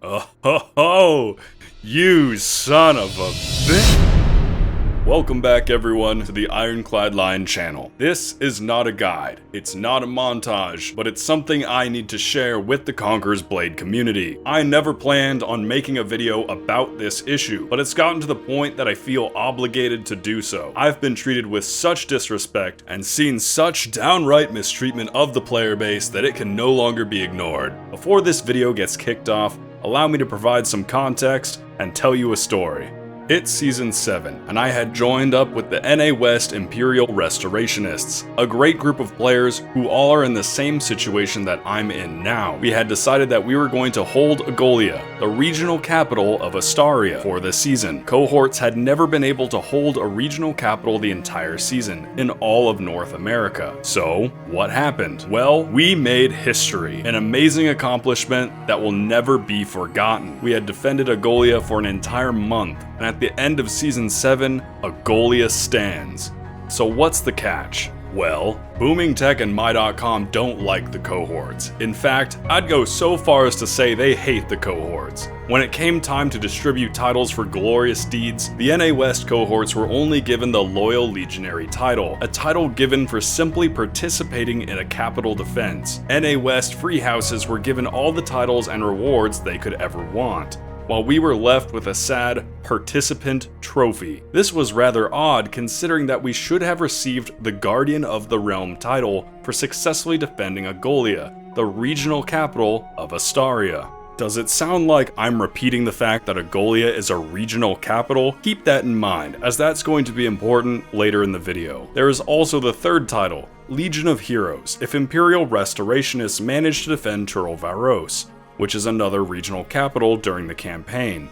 Oh ho ho! You son of a bitch! Welcome back everyone to the Ironclad Line channel. This is not a guide, it's not a montage, but it's something I need to share with the Conqueror's Blade community. I never planned on making a video about this issue, but it's gotten to the point that I feel obligated to do so. I've been treated with such disrespect and seen such downright mistreatment of the player base that it can no longer be ignored. Before this video gets kicked off, allow me to provide some context and tell you a story. It's Season 7, and I had joined up with the NA West Imperial Restorationists, a great group of players who all are in the same situation that I'm in now. We had decided that we were going to hold Agolia, the regional capital of Astaria, for the season. Cohorts had never been able to hold a regional capital the entire season in all of North America. So, what happened? Well, we made history, an amazing accomplishment that will never be forgotten. We had defended Agolia for an entire month, and at the end of Season 7, Agolia stands. So what's the catch? Well, Booming Tech and My.com don't like the cohorts. In fact, I'd go so far as to say they hate the cohorts. When it came time to distribute titles for glorious deeds, the NA West cohorts were only given the Loyal Legionary title, a title given for simply participating in a capital defense. NA West free houses were given all the titles and rewards they could ever want, while we were left with a sad participant trophy. This was rather odd considering that we should have received the Guardian of the Realm title for successfully defending Agolia, the regional capital of Astaria. Does it sound like I'm repeating the fact that Agolia is a regional capital? Keep that in mind, as that's going to be important later in the video. There is also the third title, Legion of Heroes, if Imperial Restorationists manage to defend Turul Varos, which is another regional capital during the campaign.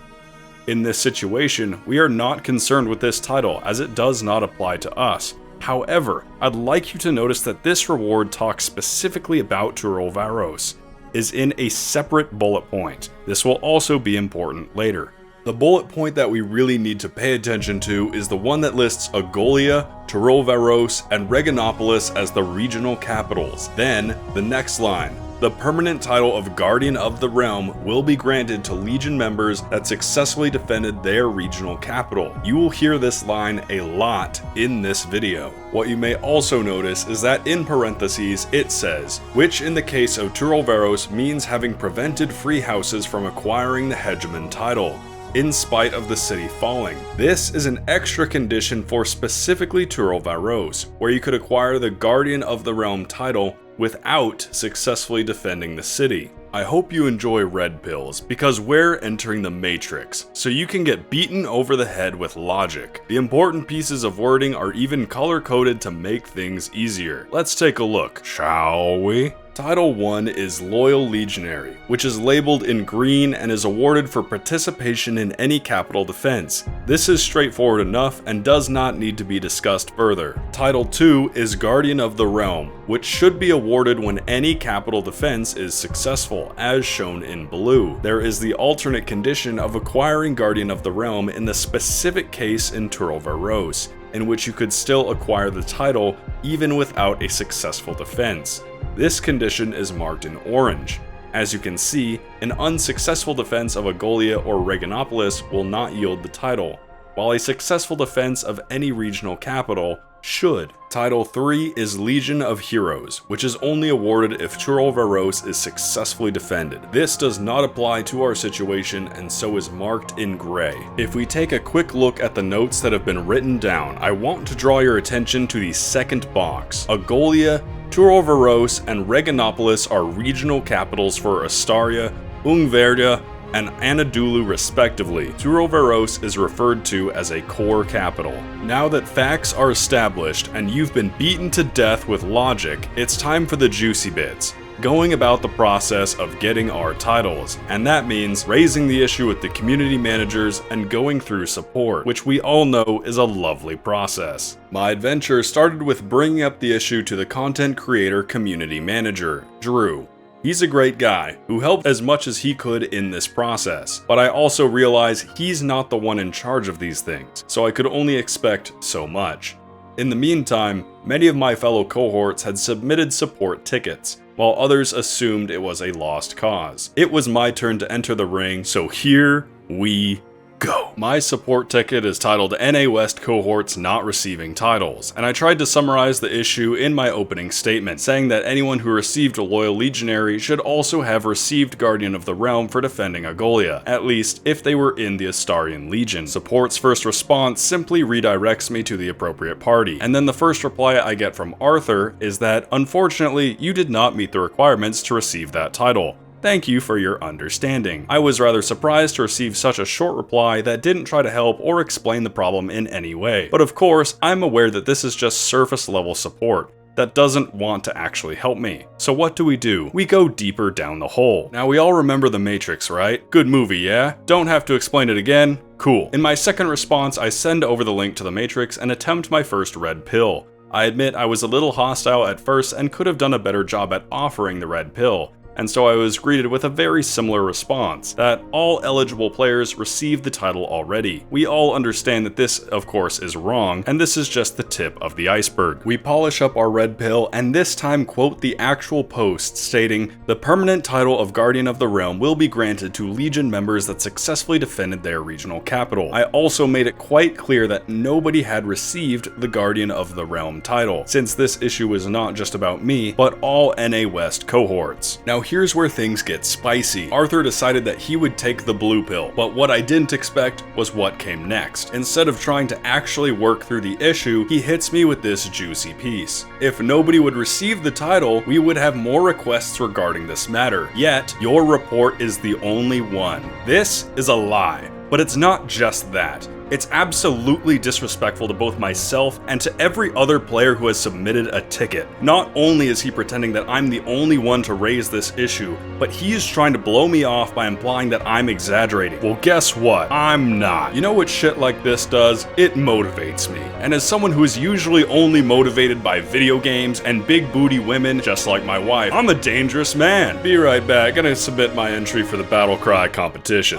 In this situation, we are not concerned with this title as it does not apply to us. However, I'd like you to notice that this reward talks specifically about Turul Varos, is in a separate bullet point. This will also be important later. The bullet point that we really need to pay attention to is the one that lists Agolia, Turul Varos, and Reganopolis as the regional capitals. Then, the next line. The permanent title of Guardian of the Realm will be granted to Legion members that successfully defended their regional capital. You will hear this line a lot in this video. What you may also notice is that in parentheses it says, which in the case of Turul Varos means having prevented free houses from acquiring the Hegemon title, in spite of the city falling. This is an extra condition for specifically Turul Varos, where you could acquire the Guardian of the Realm title without successfully defending the city. I hope you enjoy red pills, because we're entering the Matrix, so you can get beaten over the head with logic. The important pieces of wording are even color-coded to make things easier. Let's take a look, shall we? Title 1 is Loyal Legionary, which is labeled in green and is awarded for participation in any capital defense. This is straightforward enough and does not need to be discussed further. Title 2 is Guardian of the Realm, which should be awarded when any capital defense is successful, as shown in blue. There is the alternate condition of acquiring Guardian of the Realm in the specific case in Turul Varos, in which you could still acquire the title even without a successful defense. This condition is marked in orange. As you can see, an unsuccessful defense of Agolia or Reganopolis will not yield the title, while a successful defense of any regional capital should. Title 3 is Legion of Heroes, which is only awarded if Turul Varos is successfully defended. This does not apply to our situation and so is marked in gray. If we take a quick look at the notes that have been written down, I want to draw your attention to the second box. Agolia, Turul Varos, and Reganopolis are regional capitals for Astaria, Ungverdia, and Anadolu respectively. Turul Varos is referred to as a core capital. Now that facts are established and you've been beaten to death with logic, it's time for the juicy bits. Going about the process of getting our titles, and that means raising the issue with the community managers and going through support, which we all know is a lovely process. My adventure started with bringing up the issue to the content creator community manager, Drew. He's a great guy who helped as much as he could in this process, but I also realize he's not the one in charge of these things, so I could only expect so much. In the meantime, many of my fellow cohorts had submitted support tickets, while others assumed it was a lost cause. It was my turn to enter the ring, so here we go. My support ticket is titled NA West Cohorts Not Receiving Titles, and I tried to summarize the issue in my opening statement, saying that anyone who received a Loyal Legionary should also have received Guardian of the Realm for defending Agolia, at least if they were in the Astarian Legion. Support's first response simply redirects me to the appropriate party, and then the first reply I get from Arthur is that, unfortunately, you did not meet the requirements to receive that title. Thank you for your understanding. I was rather surprised to receive such a short reply that didn't try to help or explain the problem in any way. But of course, I'm aware that this is just surface level support that doesn't want to actually help me. So what do? We go deeper down the hole. Now we all remember The Matrix, right? Good movie, yeah? Don't have to explain it again? Cool. In my second response, I send over the link to The Matrix and attempt my first red pill. I admit I was a little hostile at first and could have done a better job at offering the red pill, and so I was greeted with a very similar response, that all eligible players received the title already. We all understand that this, of course, is wrong, and this is just the tip of the iceberg. We polish up our red pill, and this time quote the actual post stating, "The permanent title of Guardian of the Realm will be granted to Legion members that successfully defended their regional capital." I also made it quite clear that nobody had received the Guardian of the Realm title, since this issue was not just about me, but all NA West cohorts. Now here's where things get spicy. Arthur decided that he would take the blue pill, but what I didn't expect was what came next. Instead of trying to actually work through the issue, he hits me with this juicy piece. If nobody would receive the title, we would have more requests regarding this matter. Yet, your report is the only one. This is a lie. But it's not just that. It's absolutely disrespectful to both myself and to every other player who has submitted a ticket. Not only is he pretending that I'm the only one to raise this issue, but he is trying to blow me off by implying that I'm exaggerating. Well, guess what? I'm not. You know what shit like this does? It motivates me. And as someone who is usually only motivated by video games and big booty women, just like my wife, I'm a dangerous man. Be right back. Gonna submit my entry for the Battle Cry competition.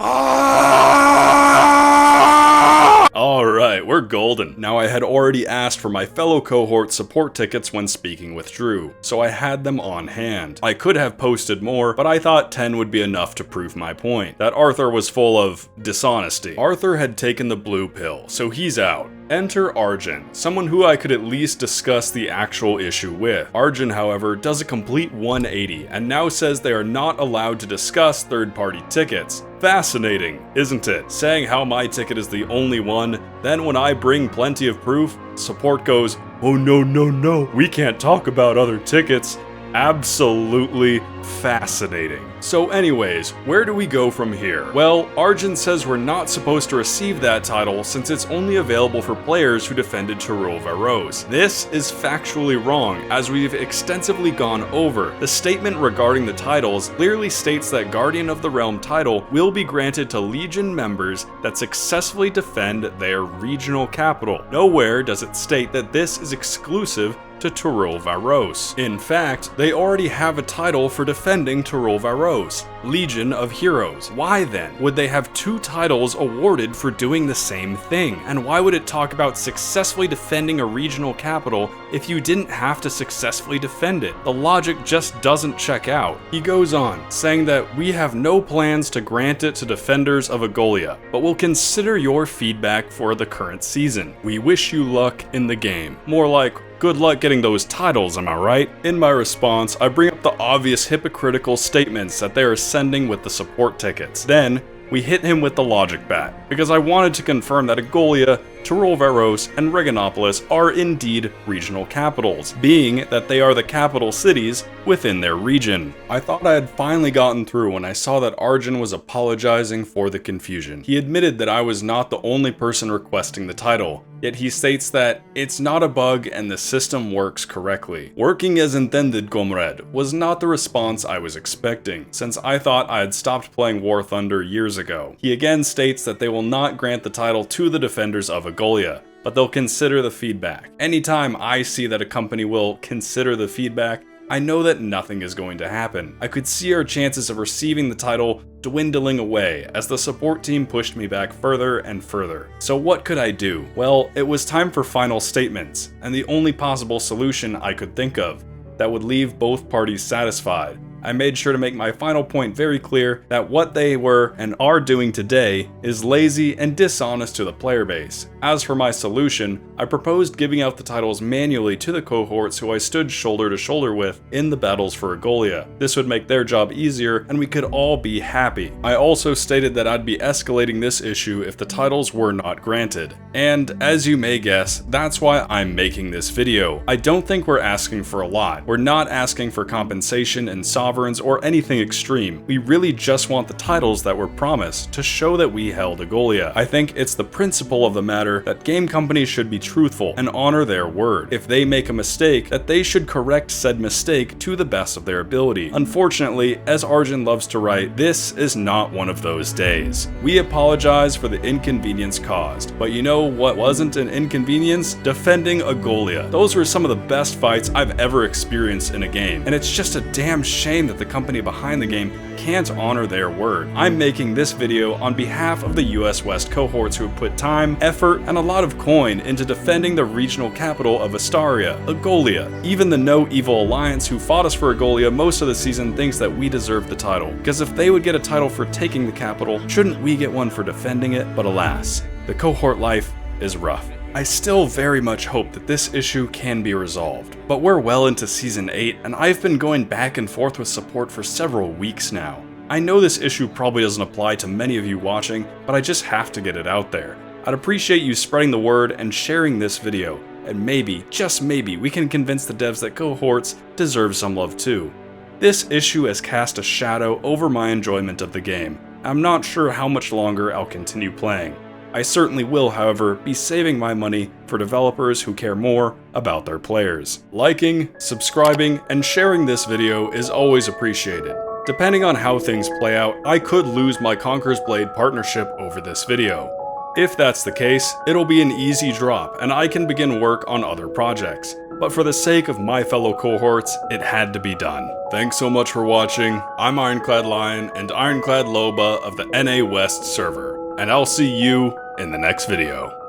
Alright, we're golden. Now I had already asked for my fellow cohort support tickets when speaking with Drew, so I had them on hand. I could have posted more, but I thought 10 would be enough to prove my point, that Arthur was full of dishonesty. Arthur had taken the blue pill, so he's out. Enter Arjun, someone who I could at least discuss the actual issue with. Arjun, however, does a complete 180 and now says they are not allowed to discuss third-party tickets. Fascinating, isn't it? Saying how my ticket is the only one, then when I bring plenty of proof, support goes, "Oh no, we can't talk about other tickets." Absolutely fascinating. So anyways, where do we go from here? Well, Arjun says we're not supposed to receive that title since it's only available for players who defended Toril Varos. This is factually wrong, as we've extensively gone over. The statement regarding the titles clearly states that Guardian of the Realm title will be granted to Legion members that successfully defend their regional capital. Nowhere does it state that this is exclusive to Toril Varos. In fact, they already have a title for defending Toril Varos, Legion of Heroes. Why then would they have two titles awarded for doing the same thing? And why would it talk about successfully defending a regional capital if you didn't have to successfully defend it? The logic just doesn't check out. He goes on, saying that we have no plans to grant it to defenders of Agolia, but will consider your feedback for the current season. We wish you luck in the game. More like, good luck getting those titles, am I right? In my response, I bring up the obvious hypocritical statements that they are sending with the support tickets. Then, we hit him with the logic bat, because I wanted to confirm that Agolia, Toril Varos, and Reganopolis are indeed regional capitals, being that they are the capital cities within their region. I thought I had finally gotten through when I saw that Arjun was apologizing for the confusion. He admitted that I was not the only person requesting the title, yet he states that it's not a bug and the system works correctly. Working as intended, comrade, was not the response I was expecting, since I thought I had stopped playing War Thunder years ago. He again states that they will not grant the title to the defenders of Agolia, but they'll consider the feedback. Anytime I see that a company will consider the feedback, I know that nothing is going to happen. I could see our chances of receiving the title dwindling away as the support team pushed me back further and further. So what could I do? Well, it was time for final statements, and the only possible solution I could think of that would leave both parties satisfied. I made sure to make my final point very clear that what they were and are doing today is lazy and dishonest to the player base. As for my solution, I proposed giving out the titles manually to the cohorts who I stood shoulder to shoulder with in the battles for Egolia. This would make their job easier and we could all be happy. I also stated that I'd be escalating this issue if the titles were not granted. And as you may guess, that's why I'm making this video. I don't think we're asking for a lot. We're not asking for compensation and sovereigns or anything extreme. We really just want the titles that were promised to show that we held Egolia. I think it's the principle of the matter that game companies should be truthful and honor their word. If they make a mistake, that they should correct said mistake to the best of their ability. Unfortunately, as Arjun loves to write, this is not one of those days. We apologize for the inconvenience caused, but you know what wasn't an inconvenience? Defending Egolia. Those were some of the best fights I've ever experienced in a game, and it's just a damn shame that the company behind the game can't honor their word. I'm making this video on behalf of the US West cohorts who have put time, effort, and a lot of coin into defending the regional capital of Astaria, Egolia. Even the No Evil Alliance who fought us for Egolia most of the season thinks that we deserve the title, because if they would get a title for taking the capital, shouldn't we get one for defending it? But alas, the cohort life is rough. I still very much hope that this issue can be resolved, but we're well into Season 8 and I've been going back and forth with support for several weeks now. I know this issue probably doesn't apply to many of you watching, but I just have to get it out there. I'd appreciate you spreading the word and sharing this video, and maybe, just maybe, we can convince the devs that cohorts deserve some love too. This issue has cast a shadow over my enjoyment of the game. I'm not sure how much longer I'll continue playing. I certainly will, however, be saving my money for developers who care more about their players. Liking, subscribing, and sharing this video is always appreciated. Depending on how things play out, I could lose my Conqueror's Blade partnership over this video. If that's the case, it'll be an easy drop and I can begin work on other projects. But for the sake of my fellow cohorts, it had to be done. Thanks so much for watching. I'm Ironclad Lion and Ironclad Loba of the NA West server, and I'll see you in the next video.